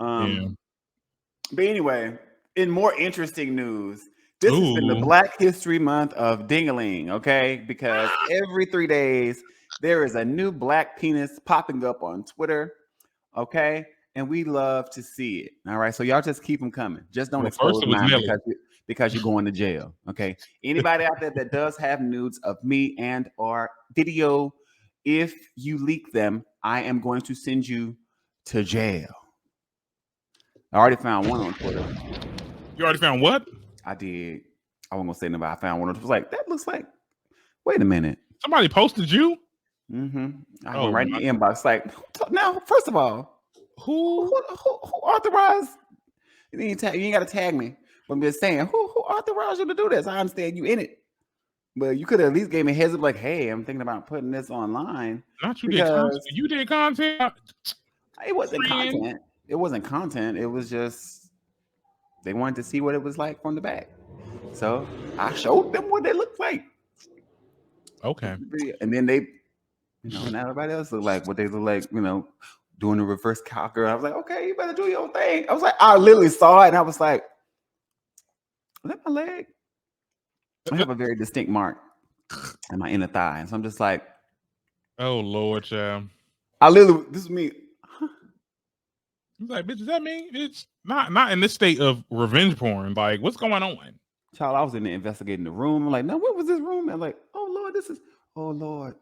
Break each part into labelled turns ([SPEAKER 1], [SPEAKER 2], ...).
[SPEAKER 1] Yeah.
[SPEAKER 2] But anyway, in more interesting news, this has been the
[SPEAKER 1] Ooh.
[SPEAKER 2] Black History Month of Dingaling, okay? Because every 3 days there is a new black penis popping up on Twitter, okay? And we love to see it. All right. So y'all just keep them coming. Just don't
[SPEAKER 1] Well, first
[SPEAKER 2] expose
[SPEAKER 1] it was
[SPEAKER 2] mine
[SPEAKER 1] Nelly.
[SPEAKER 2] because you're going to jail. Okay. Anybody out there that does have nudes of me and or video, if you leak them, I am going to send you to jail. I already found one on Twitter.
[SPEAKER 1] You already found what?
[SPEAKER 2] I did. I wasn't gonna say nobody. I found one. It was like that looks like. Wait a minute.
[SPEAKER 1] Somebody posted you?
[SPEAKER 2] I went
[SPEAKER 1] Oh,
[SPEAKER 2] right in the inbox. Like now, first of all, who
[SPEAKER 1] who?
[SPEAKER 2] authorized? You ain't got to tag me. But I'm just saying, who authorized you to do this? I understand you in it, but you could at least gave me a heads up. Like, hey, I'm thinking about putting this online
[SPEAKER 1] Not you did content.
[SPEAKER 2] because
[SPEAKER 1] You did content.
[SPEAKER 2] it wasn't
[SPEAKER 1] Friend.
[SPEAKER 2] content. It wasn't content. It was just they wanted to see what it was like from the back. So I showed them what they looked like.
[SPEAKER 1] Okay.
[SPEAKER 2] And then they, and everybody else look like what they look like, doing the reverse cowgirl. I was like, okay, you better do your thing. I was like, I literally saw it and I was like, is that my leg? I have a very distinct mark in my inner thigh. And so I'm just like,
[SPEAKER 1] oh Lord, child.
[SPEAKER 2] This is me.
[SPEAKER 1] He's like, bitch, is that me? It's not in this state of revenge porn. Like, what's going on?
[SPEAKER 2] Child, I was in there investigating the room. I'm like, no, what was this room? And like, oh Lord, oh Lord.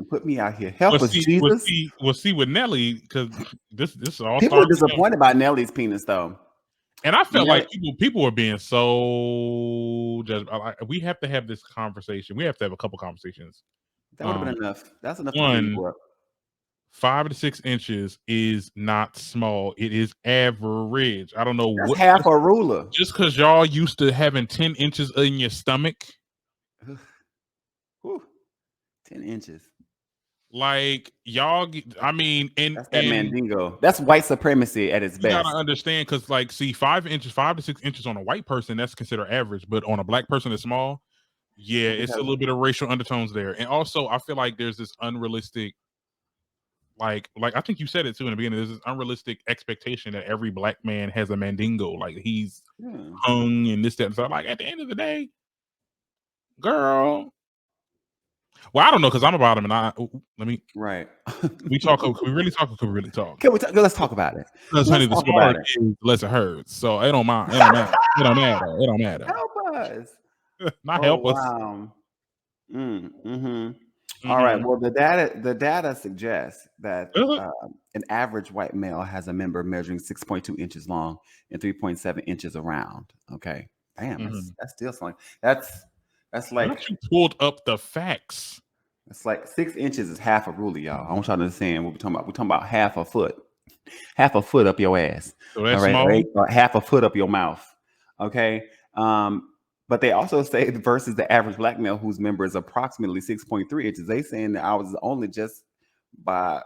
[SPEAKER 2] Put me out here. Help us, Jesus.
[SPEAKER 1] We'll see with Nelly, because this all
[SPEAKER 2] people are
[SPEAKER 1] started.
[SPEAKER 2] disappointed by Nelly's penis, though.
[SPEAKER 1] And I felt like people were being so just. We have to have this conversation. We have to have a couple conversations.
[SPEAKER 2] That would have been enough. That's enough.
[SPEAKER 1] One, 5 to 6 inches is not small. It is average. I don't know
[SPEAKER 2] what. Half a ruler.
[SPEAKER 1] Just because y'all used to having 10 inches in your stomach.
[SPEAKER 2] 10 inches.
[SPEAKER 1] Like y'all, I mean,
[SPEAKER 2] that's that mandingo. That's white supremacy at its best.
[SPEAKER 1] You gotta understand, because like, see, 5 to 6 inches on a white person, that's considered average, but on a black person that's small, yeah, it's a little bit of racial undertones there. And also, I feel like there's this unrealistic, like I think you said it too in the beginning. There's this unrealistic expectation that every black man has a mandingo, like he's hung and this, that, and so. Like at the end of the day, girl. Well, I don't know, because I'm about him, and let me.
[SPEAKER 2] Right.
[SPEAKER 1] We talk. Can we really talk? Or can we really talk?
[SPEAKER 2] Can we talk? Let's talk about it.
[SPEAKER 1] Because honey, the smaller is less it hurts. So it don't mind. It don't matter. It don't matter. It don't matter.
[SPEAKER 2] Help us.
[SPEAKER 1] Not help us.
[SPEAKER 2] Wow. All right. Well, the data suggests that an average white male has a member measuring 6.2 inches long and 3.7 inches around. Okay. Damn, that's still something. That's like
[SPEAKER 1] you pulled up the facts.
[SPEAKER 2] It's like 6 inches is half a ruler, y'all. I want y'all to understand what we're talking about. We're talking about half a foot up your ass.
[SPEAKER 1] So that's small.
[SPEAKER 2] Right? Or half a foot up your mouth. Okay. But they also say versus the average black male whose member is approximately 6.3 inches. They saying that I was only just by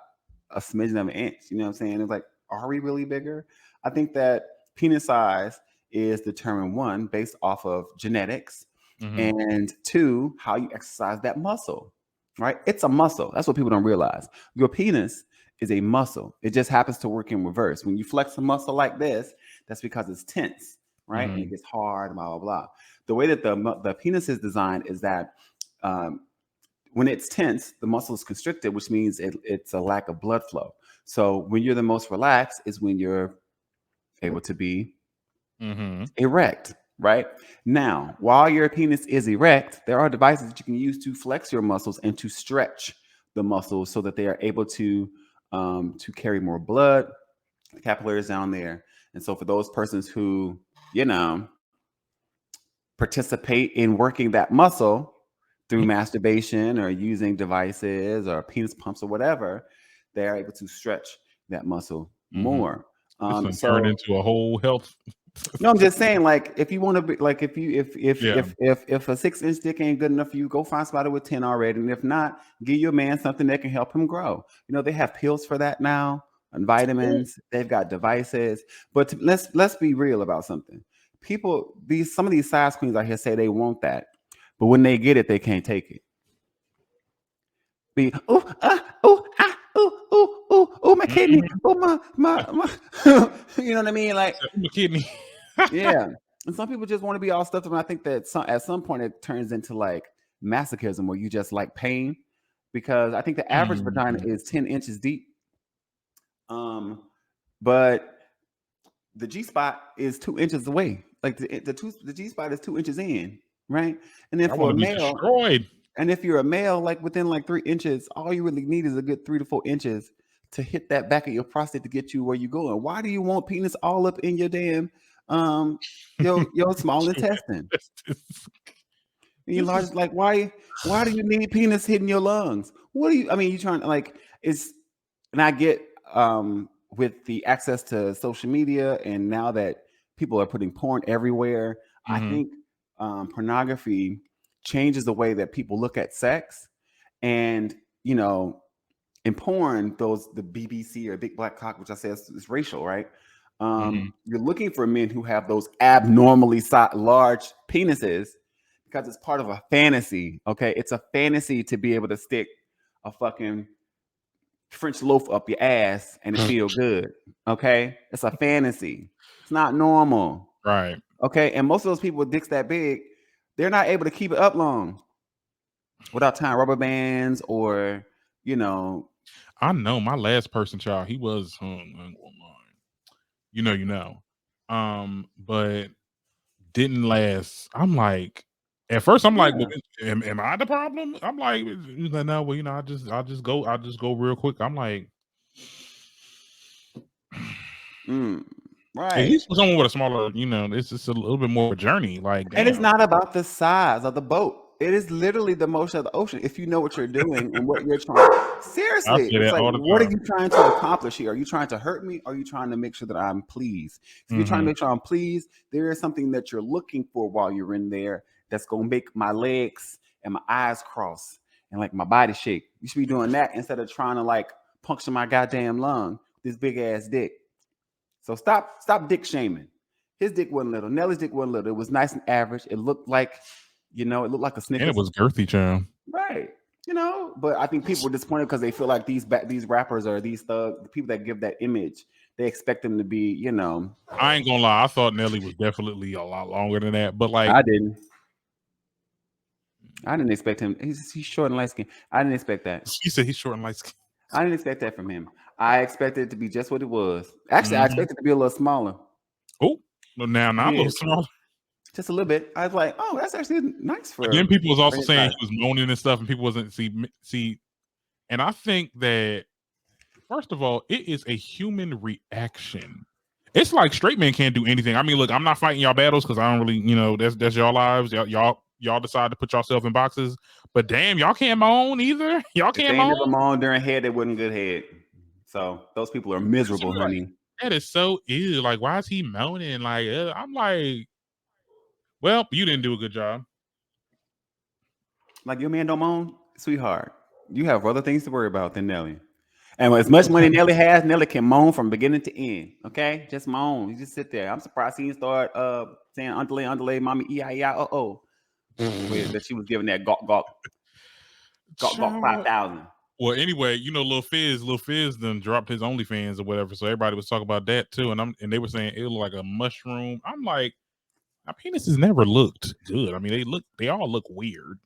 [SPEAKER 2] a smidgen of an inch. You know what I'm saying? It's like, are we really bigger? I think that penis size is determined, one, based off of genetics. And two, how you exercise that muscle, right? It's a muscle. That's what people don't realize. Your penis is a muscle. It just happens to work in reverse. When you flex a muscle like this, that's because it's tense, right? And it gets hard, blah, blah, blah. The way that the penis is designed is that when it's tense, the muscle is constricted, which means it's a lack of blood flow. So when you're the most relaxed is when you're able to be erect. Right now, while your penis is erect, there are devices that you can use to flex your muscles and to stretch the muscles so that they are able to carry more blood, the capillaries down there. And so for those persons who, participate in working that muscle through masturbation or using devices or penis pumps or whatever, they are able to stretch that muscle more.
[SPEAKER 1] So turned into a whole health.
[SPEAKER 2] No, I'm just saying, like, if you want to be like, if a 6 inch dick ain't good enough for you, go find somebody with 10 already. And if not, give your man something that can help him grow. They have pills for that now and vitamins. They've got devices. But let's be real about something. Some of these size queens out here say they want that, but when they get it, they can't take it. be my kidney, my you know what I mean? Like
[SPEAKER 1] My kidney.
[SPEAKER 2] yeah. And some people just want to be all stuffed up. And I think that at some point it turns into like masochism where you just like pain. Because I think the average vagina is 10 inches deep. But the G spot is 2 inches away. Like the G spot is 2 inches in, right? And then
[SPEAKER 1] I
[SPEAKER 2] for
[SPEAKER 1] want
[SPEAKER 2] a
[SPEAKER 1] to be
[SPEAKER 2] male,
[SPEAKER 1] destroyed.
[SPEAKER 2] and if you're a male, like within like 3 inches, all you really need is a good 3 to 4 inches to hit that back of your prostate to get you where you're going. Why do you want penis all up in your damn your small intestine? And your large, like why do you need penis hitting your lungs? What do you? I mean, you trying to like it's, and I get with the access to social media and now that people are putting porn everywhere, I think pornography changes the way that people look at sex. And you know, in porn, the BBC or big black cock, which I say is racial, right? You're looking for men who have those abnormally large penises because it's part of a fantasy. Okay, it's a fantasy to be able to stick a fucking French loaf up your ass and it feel good. Okay, it's a fantasy. It's not normal.
[SPEAKER 1] Right.
[SPEAKER 2] Okay, and most of those people with dicks that big, they're not able to keep it up long without tying rubber bands or, you know.
[SPEAKER 1] I know my last person, child, he was you know. But didn't last. I'm like, at first I'm like, well, am I the problem? I'm like, no, well, you know, I'll just go real quick. I'm like,
[SPEAKER 2] right.
[SPEAKER 1] At least for someone with a smaller, you know, it's just a little bit more of a journey. Like, damn.
[SPEAKER 2] And it's not about the size of the boat. It is literally the motion of the ocean. If you know what you're doing and what you're trying, seriously, it's like, what are you trying to accomplish here? Are you trying to hurt me? Or are you trying to make sure that I'm pleased? If you're trying to make sure I'm pleased, there is something that you're looking for while you're in there that's going to make my legs and my eyes cross and like my body shake. You should be doing that instead of trying to like puncture my goddamn lung with this big ass dick. So stop dick shaming. His dick wasn't little. Nelly's dick wasn't little. It was nice and average. It looked like, you know, it looked like a Snickers.
[SPEAKER 1] And it was girthy, child.
[SPEAKER 2] Right. You know, but I think people are disappointed because they feel like these rappers or these thugs, the people that give that image, they expect them to be, you know.
[SPEAKER 1] I ain't gonna lie. I thought Nelly was definitely a lot longer than that. But like,
[SPEAKER 2] I didn't expect him. He's short and light skinned. I didn't expect that.
[SPEAKER 1] She said he's short and light skinned.
[SPEAKER 2] I didn't expect that from him. I expected it to be just what it was. Actually, I expected it to be a little smaller.
[SPEAKER 1] Oh, well, now a little smaller.
[SPEAKER 2] Just a little bit. I was like, oh, that's actually nice for.
[SPEAKER 1] But then people was also saying he was moaning and stuff, and people wasn't see. And I think that first of all, it is a human reaction. It's like straight men can't do anything. I mean, look, I'm not fighting y'all battles because I don't really, you know, that's y'all lives. Y'all decide to put yourself in boxes. But damn, y'all can't moan either. Y'all can't moan.
[SPEAKER 2] If they never moan during head, they wouldn't good head. So those people are miserable, honey.
[SPEAKER 1] That is so ew. Like, why is he moaning? Like, I'm like, well, you didn't do a good job.
[SPEAKER 2] Like, your man don't moan, sweetheart. You have other things to worry about than Nelly. And as much money Nelly has, Nelly can moan from beginning to end. Okay, just moan. You just sit there. I'm surprised he didn't start saying underlay, mommy, E-I-E-I-O-O. That she was giving that gawk 5,000.
[SPEAKER 1] Well, anyway, you know, Lil Fizz done dropped his OnlyFans or whatever, so everybody was talking about that too, and they were saying it looked like a mushroom. I'm like, my penises never looked good. I mean, they all look weird.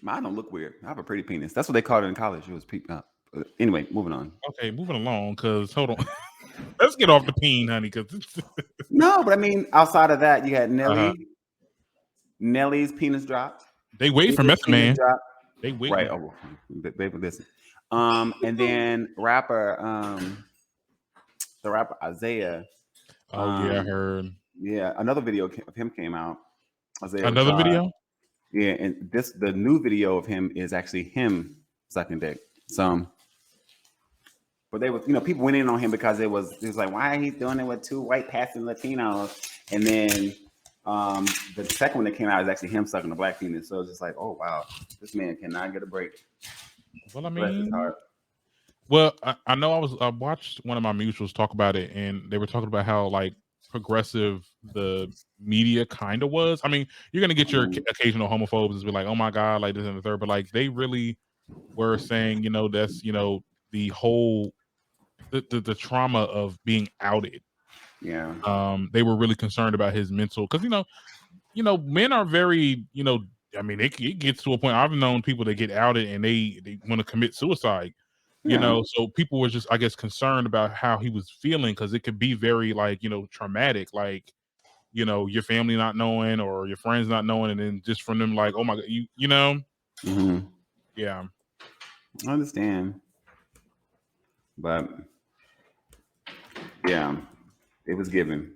[SPEAKER 2] Mine don't look weird. I have a pretty penis. That's what they called it in college. It was anyway, moving on.
[SPEAKER 1] Okay, moving along. Cause hold on, let's get off the peen, honey. Cause
[SPEAKER 2] no, but I mean, outside of that, you had Nelly. Nelly's penis dropped.
[SPEAKER 1] They wait for Method Man. They wait.
[SPEAKER 2] Right. Oh, baby, listen. And then the rapper Isaiah.
[SPEAKER 1] Oh yeah, I heard.
[SPEAKER 2] Yeah, another video of him came out. Isaiah
[SPEAKER 1] another video.
[SPEAKER 2] Yeah, and the new video of him is actually him sucking dick. So, but they was, you know, people went in on him because it was like, why are he doing it with two white passing Latinos? And then the second one that came out is actually him sucking the black penis. So it's just like, oh wow, this man cannot get a break.
[SPEAKER 1] Well, I mean, well, I know I watched one of my mutuals talk about it, and they were talking about how like progressive the media kind of was. I mean, you're gonna get your occasional homophobes and be like, oh my god, like this and the third, but like they really were saying, that's the whole the trauma of being outed.
[SPEAKER 2] Yeah.
[SPEAKER 1] They were really concerned about his mental, because men are very, I mean, it gets to a point. I've known people that get outed and they want to commit suicide.
[SPEAKER 2] Yeah.
[SPEAKER 1] So people were just, I guess, concerned about how he was feeling, because it could be very, like, traumatic, like, your family not knowing or your friends not knowing, and then just from them, like, oh my god,
[SPEAKER 2] Mm-hmm.
[SPEAKER 1] yeah.
[SPEAKER 2] I understand, but yeah, it was given.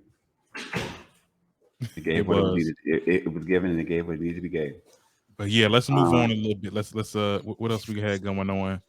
[SPEAKER 2] It gave
[SPEAKER 1] It
[SPEAKER 2] what it
[SPEAKER 1] was.
[SPEAKER 2] needed. It was given, and it gave what it needed to be gave.
[SPEAKER 1] But yeah, let's move on a little bit. Let's what else we had going on?